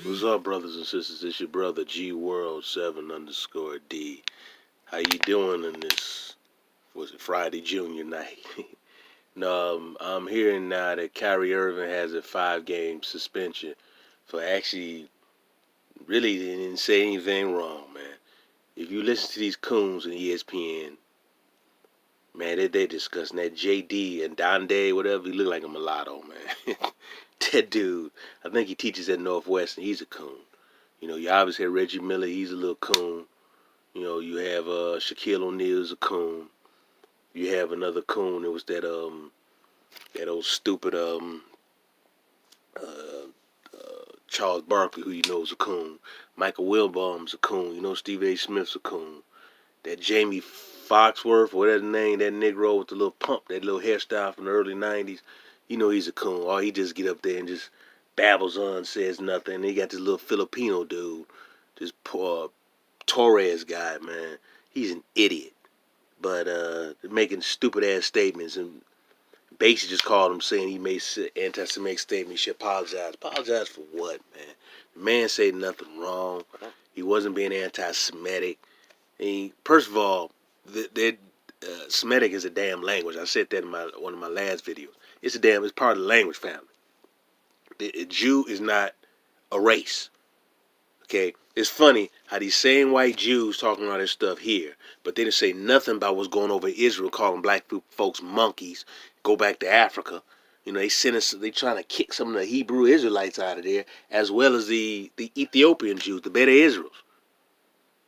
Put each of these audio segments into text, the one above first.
What's up, brothers and sisters? It's your brother G World 7_D. How you doing in this? Was it Friday Junior night? No, I'm hearing now that Kyrie Irving has a 5-game suspension for actually really didn't say anything wrong, man. If you listen to these coons in ESPN, man, they discussing that JD and Donde, whatever. He look like a mulatto, man. That dude, I think he teaches at Northwestern. He's a coon. You obviously have Reggie Miller. He's a little coon. You have Shaquille O'Neal's a coon. You have another coon. It was that old stupid uh, Charles Barkley, who you know is a coon. Michael Wilbon's a coon. Steve A. Smith's a coon. That Jamie Foxworth, whatever the name, that Negro with the little pump, that little hairstyle from the early '90s. He's a coon. Or he just get up there and just babbles on, says nothing. And he got this little Filipino dude, this poor Torres guy, man. He's an idiot. But making stupid ass statements, and basically just called him saying he made anti-Semitic statement. He should apologize. Apologize for what, man? The man said nothing wrong. He wasn't being anti-Semitic. First of all, Semitic is a damn language. I said that in one of my last videos. It's part of the language family. The Jew is not a race. Okay, it's funny how these same white Jews talking all this stuff here, but they didn't say nothing about what's going over in Israel, calling black folks monkeys. Go back to Africa. They trying to kick some of the Hebrew Israelites out of there, as well as the Ethiopian Jews, the Beta Israels,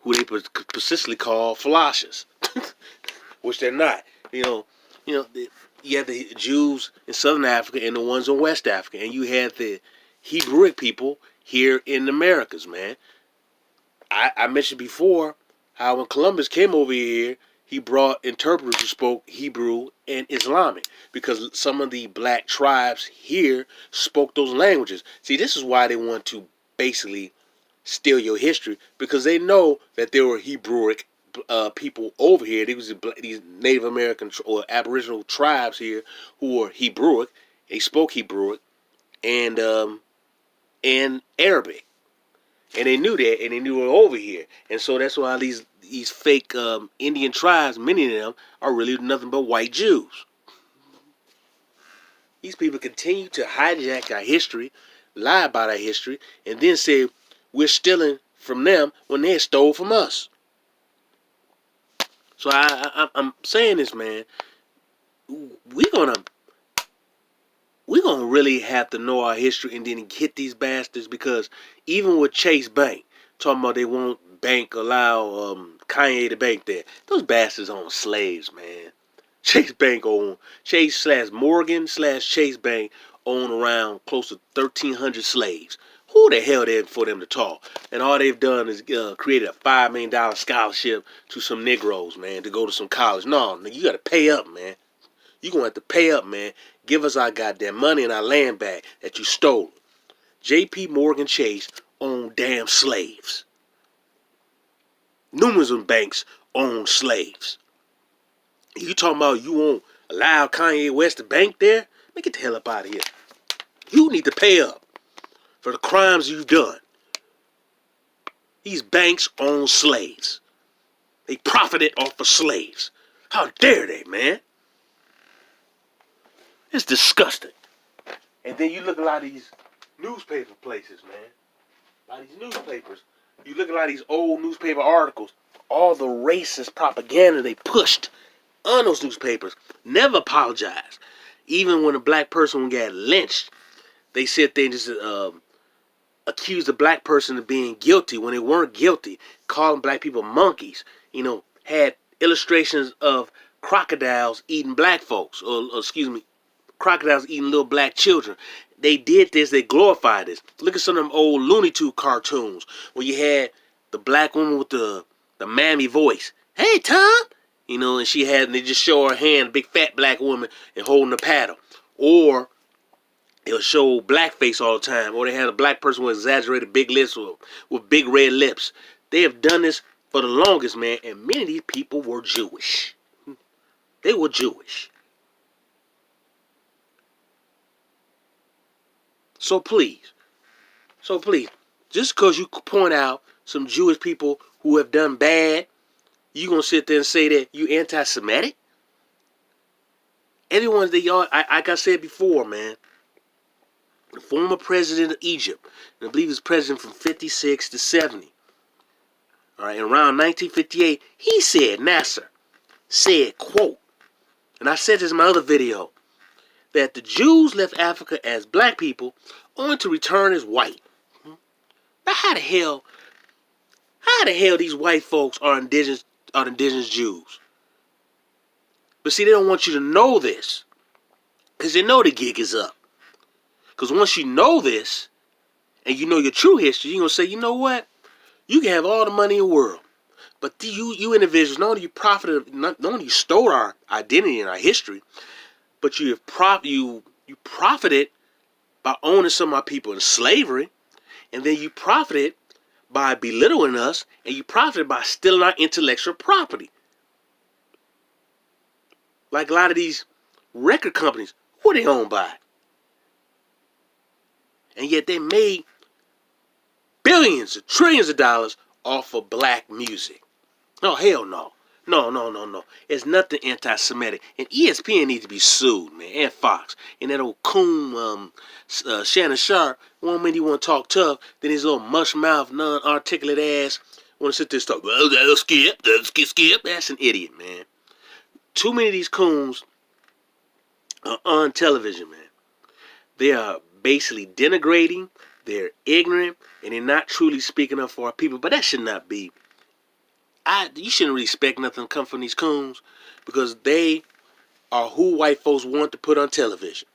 who they persistently call Philoshes, which they're not. You have the Jews in Southern Africa and the ones in West Africa, and you had the Hebrewic people here in the Americas, man. I mentioned before how when Columbus came over here, he brought interpreters who spoke Hebrew and Islamic because some of the black tribes here spoke those languages. See, this is why they want to basically steal your history, because they know that there were Hebrewic people over here. There was these Native American or Aboriginal tribes here who were Hebrewic. They spoke Hebrewic and Arabic. And they knew that, and they knew it over here. And so that's why these fake Indian tribes, many of them, are really nothing but white Jews. These people continue to hijack our history, lie about our history, and then say we're stealing from them when they stole from us. So I'm saying this, man. We're gonna really have to know our history and then hit these bastards, because even with Chase Bank talking about they won't allow Kanye to bank there, those bastards own slaves, man. Chase/Morgan/Chase Bank own around close to 1,300 slaves. Who the hell they for them to talk? And all they've done is created a $5 million scholarship to some Negroes, man, to go to some college. No, you got to pay up, man. You're going to have to pay up, man. Give us our goddamn money and our land back that you stole. J.P. Morgan Chase owned damn slaves. Numerous banks own slaves. You talking about you won't allow Kanye West to bank there? Man, get the hell up out of here. You need to pay up for the crimes you've done. These banks own slaves. They profited off of slaves. How dare they, man? It's disgusting. And then you look at a lot of these newspaper places, man. A lot of these newspapers. You look at a lot of these old newspaper articles. All the racist propaganda they pushed on those newspapers. Never apologized. Even when a black person got lynched, they said they just accused a black person of being guilty when they weren't guilty. Calling black people monkeys. Had illustrations of crocodiles eating black folks. Or excuse me, crocodiles eating little black children. They did this. They glorified this. Look at some of them old Looney Tunes cartoons where you had the black woman with the mammy voice. Hey, Tom. And they just show her hand, big fat black woman, and holding the paddle. Or they'll show blackface all the time. Or they had a black person with exaggerated big lips with big red lips. They have done this for the longest, man. And many of these people were Jewish. They were Jewish. So please, Just because you point out some Jewish people who have done bad, you gonna sit there and say that you anti-Semitic? Everyone's that y'all, like I said before, man. The former president of Egypt, and I believe he was president from 56 to 70. All right, and around 1958, he said, Nasser said, quote, and I said this in my other video, that the Jews left Africa as black people only to return as white. Now how the hell these white folks are indigenous Jews? But see, they don't want you to know this, because they know the gig is up. Because once you know this, and you know your true history, you're going to say, you know what? You can have all the money in the world. But you individuals, not only you profited, not only you stole our identity and our history, but you profited by owning some of our people in slavery, and then you profited by belittling us, and you profited by stealing our intellectual property. Like a lot of these record companies, who are they owned by? And yet they made billions or trillions of dollars off of black music. Oh, hell no. No. It's nothing anti-Semitic. And ESPN needs to be sued, man. And Fox. And that old coon, Shannon Sharp, one minute he want to talk tough, then his little mush mouth, non-articulate ass want to sit there and talk, well, that'll skip. That's an idiot, man. Too many of these coons are on television, man. They are basically denigrating, they're ignorant, and they're not truly speaking up for our people. But that should not be. You shouldn't really expect nothing to come from these coons, because they are who white folks want to put on television.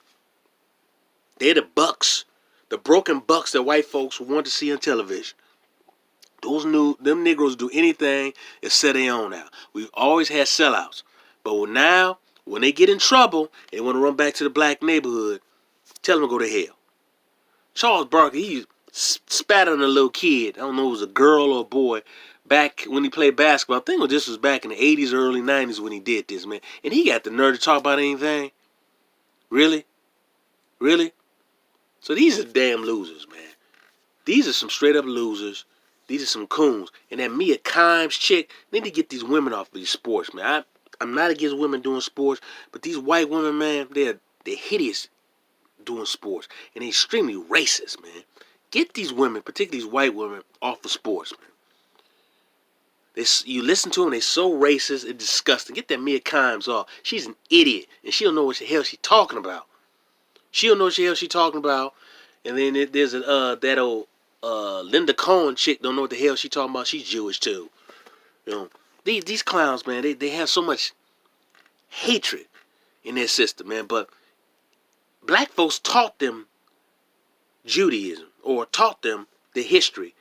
They're the bucks, the broken bucks that white folks want to see on television. Them Negroes do anything and set their own out. We've always had sellouts. But now, when they get in trouble, they want to run back to the black neighborhood, tell them to go to hell. Charles Barkley, he spat on a little kid. I don't know if it was a girl or a boy. Back when he played basketball, I think this was back in the 80s, early 90s when he did this, man. And he got the nerve to talk about anything. Really? So these are damn losers, man. These are some straight up losers. These are some coons. And that Mia Kimes chick, they need to get these women off of these sports, man. I'm not against women doing sports, but these white women, man, they're hideous doing sports. And they're extremely racist, man. Get these women, particularly these white women, off of sports, man. You listen to them, they're so racist and disgusting. Get that Mia Kimes off. She's an idiot, and she don't know what the hell she's talking about. And then there's that old Linda Cohen chick don't know what the hell she's talking about. She's Jewish too. You know, these clowns, man, they have so much hatred in their system, man. But black folks taught them Judaism or taught them the history,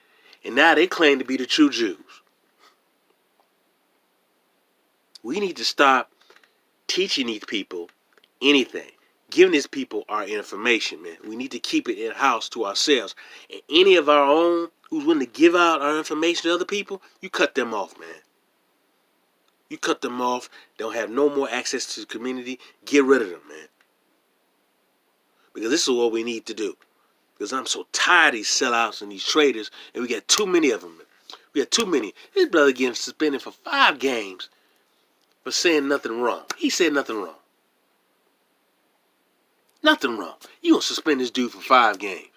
and now they claim to be the true Jews. We need to stop teaching these people anything, giving these people our information, man. We need to keep it in-house to ourselves. And any of our own who's willing to give out our information to other people, you cut them off, man. You cut them off. They don't have no more access to the community. Get rid of them, man. Because this is what we need to do. Because I'm so tired of these sellouts and these traders, and we got too many of them. We got too many. This brother getting suspended for 5 games. For saying nothing wrong. He said nothing wrong. Nothing wrong. You gonna suspend this dude for 5 games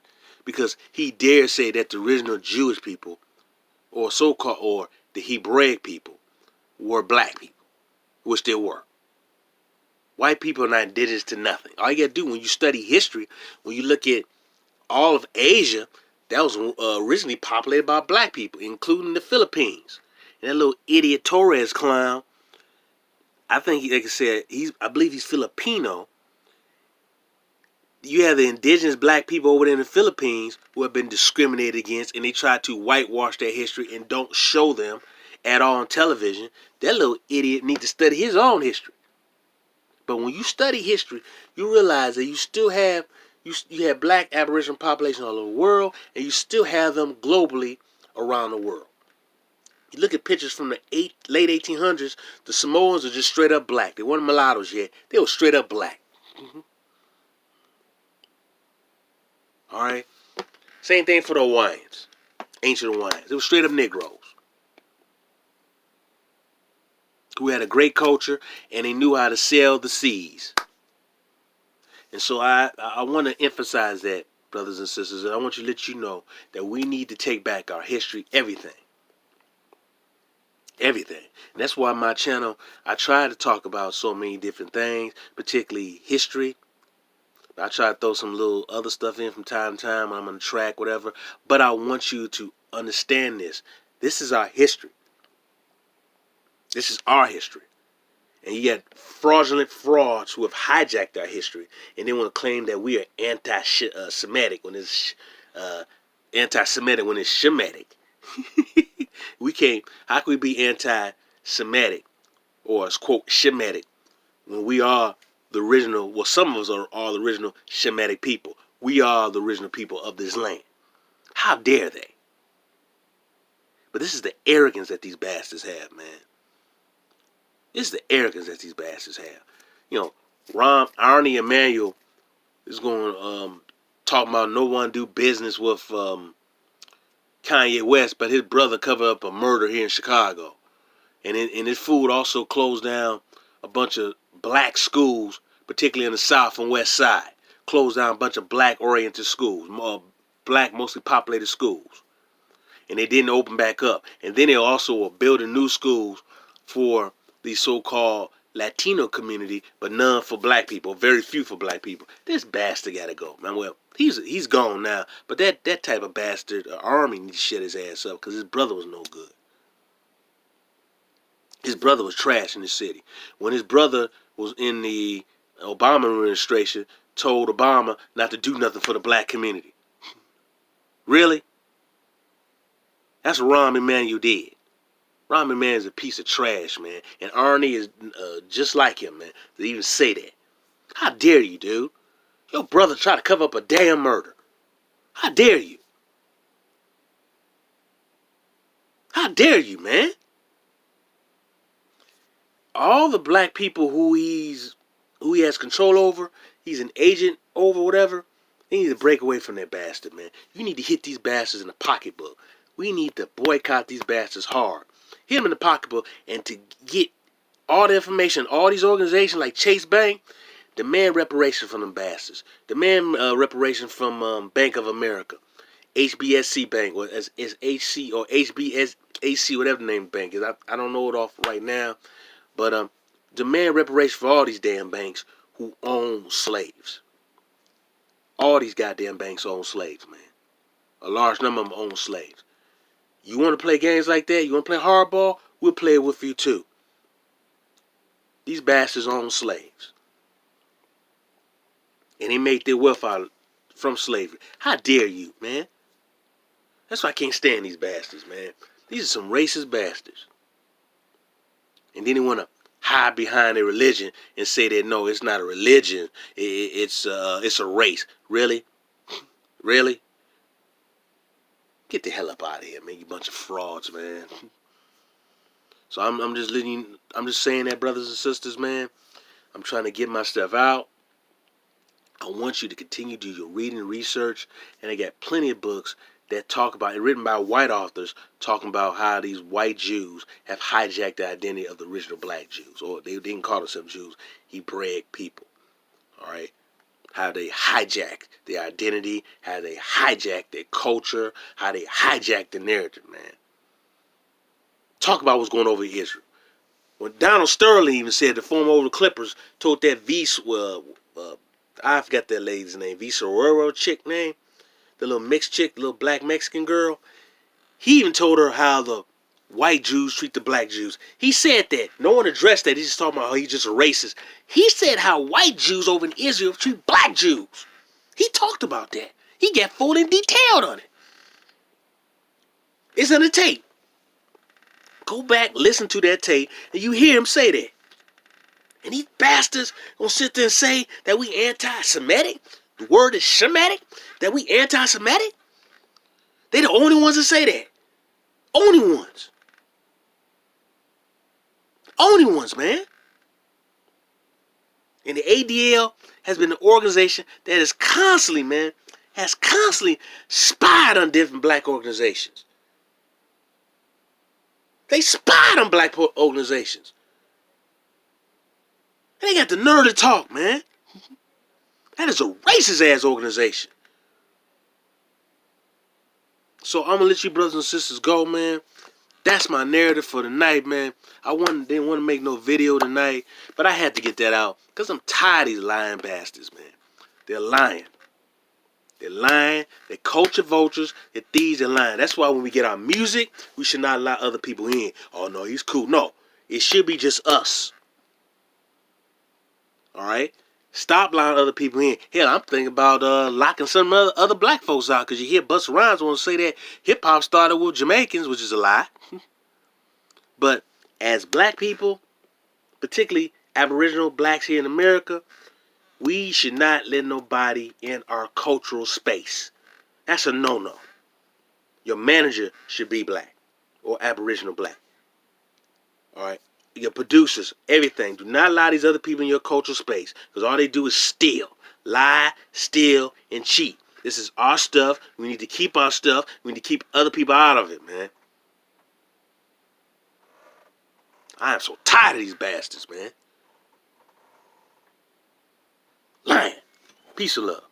because he dared say that the original Jewish people, or so-called, or the Hebraic people, were black people, which they were. White people are not indigenous to nothing. All you gotta do when you study history, when you look at all of Asia, that was originally populated by black people, including the Philippines. And that little idiot Torres clown, I think, like I said, I believe he's Filipino. You have the indigenous black people over there in the Philippines who have been discriminated against, and they try to whitewash their history and don't show them at all on television. That little idiot needs to study his own history. But when you study history, you realize that you still have you have black Aboriginal population all over the world, and you still have them globally around the world. You look at pictures from the late 1800s, the Samoans are just straight up black. They weren't mulattoes yet. They were straight up black. All right? Same thing for the Hawaiians. Ancient Hawaiians. It was straight up Negroes who had a great culture and they knew how to sail the seas. And so I want to emphasize that, brothers and sisters, and I want to let you know that we need to take back our history, everything. Everything. And that's why my channel, I try to talk about so many different things, particularly history. I try to throw some little other stuff in from time to time when I'm on the track, whatever. But I want you to understand this. This is our history. This is our history. And you got fraudulent frauds who have hijacked our history, and they want to claim that we are anti-Semitic when it's anti-Semitic when it's Shemitic. We can't. How can we be anti-Semitic or quote Shemitic when we are the original? Well, some of us are the original Shemitic people. We are the original people of this land. How dare they? But this is the arrogance that these bastards have, man. This is the arrogance that these bastards have. You know, Arnie Emanuel is going to talk about no one do business with Kanye West, but his brother covered up a murder here in Chicago. And his fool also closed down a bunch of black schools, particularly in the South and West Side. Closed down a bunch of black-oriented schools, black, mostly populated schools. And they didn't open back up. And then they also were building new schools for the so-called Latino community, but none for black people, very few for black people. This bastard gotta go, man. Well, he's gone now, but that type of bastard, Army, needs to shut his ass up because his brother was no good. His brother was trash in the city. When his brother was in the Obama administration, told Obama not to do nothing for the black community. Really? That's what Rahm Emanuel did. Rahm Emanuel is a piece of trash, man. And Arnie is just like him, man, to even say that. How dare you, dude? Your brother tried to cover up a damn murder. How dare you? How dare you, man? All the black people who he has control over, he's an agent over, whatever, they need to break away from that bastard, man. You need to hit these bastards in the pocketbook. We need to boycott these bastards hard. Hit them in the pocketbook, and to get all the information, all these organizations like Chase Bank, demand reparation from them bastards. Demand reparation from Bank of America, HBSC Bank, or as HC or HBSAC, whatever the name of the bank is. I don't know it off right now, but demand reparation for all these damn banks who own slaves. All these goddamn banks own slaves, man. A large number of them own slaves. You want to play games like that? You want to play hardball? We'll play it with you too. These bastards own slaves. And they make their wealth out from slavery. How dare you, man? That's why I can't stand these bastards, man. These are some racist bastards. And then they want to hide behind a religion and say that no, it's not a religion. It's a race. Really? Really? Get the hell up out of here, man. You bunch of frauds, man. So I'm just saying that, brothers and sisters, man. I'm trying to get my stuff out. I want you to continue to do your reading and research. And I got plenty of books that talk about, and written by white authors, talking about how these white Jews have hijacked the identity of the original black Jews. Or they didn't call themselves Jews, Hebraic people. All right? How they hijacked their identity, how they hijacked their culture, how they hijacked the narrative, man. Talk about what's going over in Israel. When Donald Sterling even said, the former over the Clippers, told that I forgot that lady's name, Visororo chick name, the little mixed chick, the little black Mexican girl. He even told her how the white Jews treat the black Jews. He said that. No one addressed that. He's just talking about how he's just a racist. He said how white Jews over in Israel treat black Jews. He talked about that. He got full and detailed on it. It's on the tape. Go back, listen to that tape, and you hear him say that. And these bastards gonna sit there and say that we anti-Semitic? The word is Shemitic? That we anti-Semitic? They the only ones that say that. Only ones. Only ones, man. And the ADL has been an organization that is constantly, man, has constantly spied on different black organizations. They spied on black organizations. And they got the nerve to talk, man. That is a racist ass organization. So I'm gonna let you brothers and sisters go, man. That's my narrative for tonight, man. Didn't want to make no video tonight, but I had to get that out because I'm tired of these lying bastards, man. They're lying. They're lying. They're culture vultures. They're thieves and lying. That's why when we get our music, we should not allow other people in. Oh no, he's cool. No, it should be just us. All right. Stop allowing other people in. Hell, I'm thinking about locking some other black folks out because you hear Busta Rhymes want to say that hip hop started with Jamaicans, which is a lie. But as black people, particularly Aboriginal blacks here in America, we should not let nobody in our cultural space. That's a no-no. Your manager should be black or Aboriginal black. All right. Your producers, everything. Do not allow these other people in your cultural space because all they do is steal, lie, steal, and cheat. This is our stuff. We need to keep our stuff. We need to keep other people out of it, man. I am so tired of these bastards, man. Lying. Peace and love.